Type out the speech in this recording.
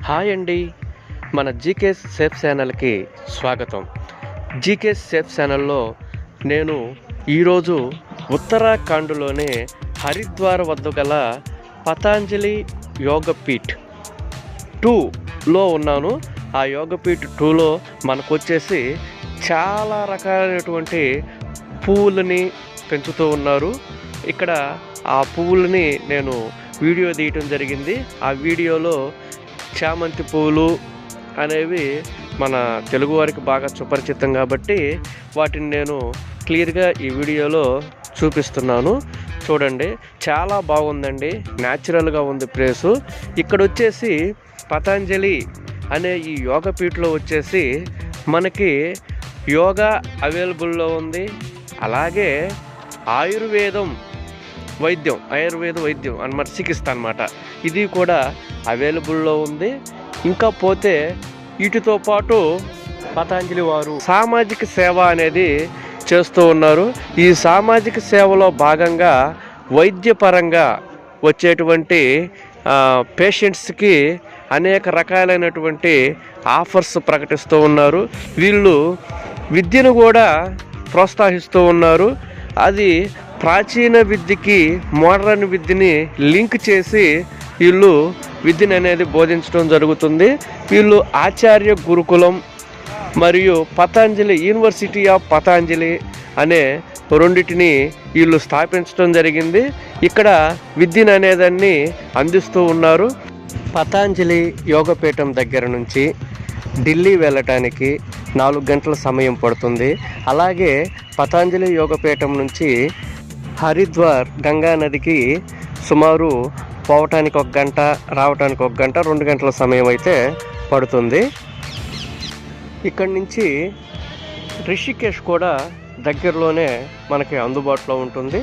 Hi అండి. మన GK safe ఛానల్కి స్వాగతం. జీకే సేఫ్ ఛానల్లో నేను ఈరోజు ఉత్తరాఖండ్లోని హరిద్వార్ వద్ద గల పతాంజలి యోగపీఠ్ 2లో ఉన్నాను. ఆ యోగపీఠ్ 2లో మనకు వచ్చేసి చాలా రకాలైనటువంటి పువ్వులని పెంచుతూ ఉన్నారు. ఇక్కడ ఆ పువ్వులని నేను వీడియో తీయటం జరిగింది. ఆ వీడియోలో చామంతి పువ్వులు అనేవి మన తెలుగు వారికి బాగా సుపరిచితం కాబట్టి వాటిని నేను క్లియర్గా ఈ వీడియోలో చూపిస్తున్నాను. చూడండి, చాలా బాగుందండి, న్యాచురల్గా ఉంది ప్లేసు. ఇక్కడ వచ్చేసి పతాంజలి అనే ఈ యోగపీఠలో వచ్చేసి మనకి యోగా అవైలబుల్లో ఉంది. అలాగే ఆయుర్వేద వైద్యం అన్నమాట, చికిత్స అన్నమాట, ఇది కూడా అవైలబుల్లో ఉంది. ఇంకా పోతే వీటితో పాటు పతాంజలి వారు సామాజిక సేవ అనేది చేస్తూ ఉన్నారు. ఈ సామాజిక సేవలో భాగంగా వైద్యపరంగా వచ్చేటువంటి పేషెంట్స్కి అనేక రకాలైనటువంటి ఆఫర్స్ ప్రకటిస్తూ ఉన్నారు. వీళ్ళు విద్యను కూడా ప్రోత్సహిస్తూ ఉన్నారు. అది ప్రాచీన విద్యకి మోడర్న్ విద్యని లింక్ చేసి వీళ్ళు విద్యను అనేది బోధించడం జరుగుతుంది. వీళ్ళు ఆచార్య గురుకులం మరియు పతాంజలి యూనివర్సిటీ ఆఫ్ పతాంజలి అనే రెండింటిని వీళ్ళు స్థాపించడం జరిగింది. ఇక్కడ విద్యను అనేదాన్ని అందిస్తూ ఉన్నారు. పతాంజలి యోగపీఠం దగ్గర నుంచి ఢిల్లీ వెళ్ళటానికి 4 గంటల సమయం పడుతుంది. అలాగే పతాంజలి యోగపీఠం నుంచి హరిద్వార్ గంగా నదికి సుమారు పోవటానికి 1 గంట, రావటానికి 1 గంట, 2 గంటల సమయం అయితే పడుతుంది. ఇక్కడి నుంచి రిషికేశ్ కూడా దగ్గరలోనే మనకి అందుబాటులో ఉంటుంది.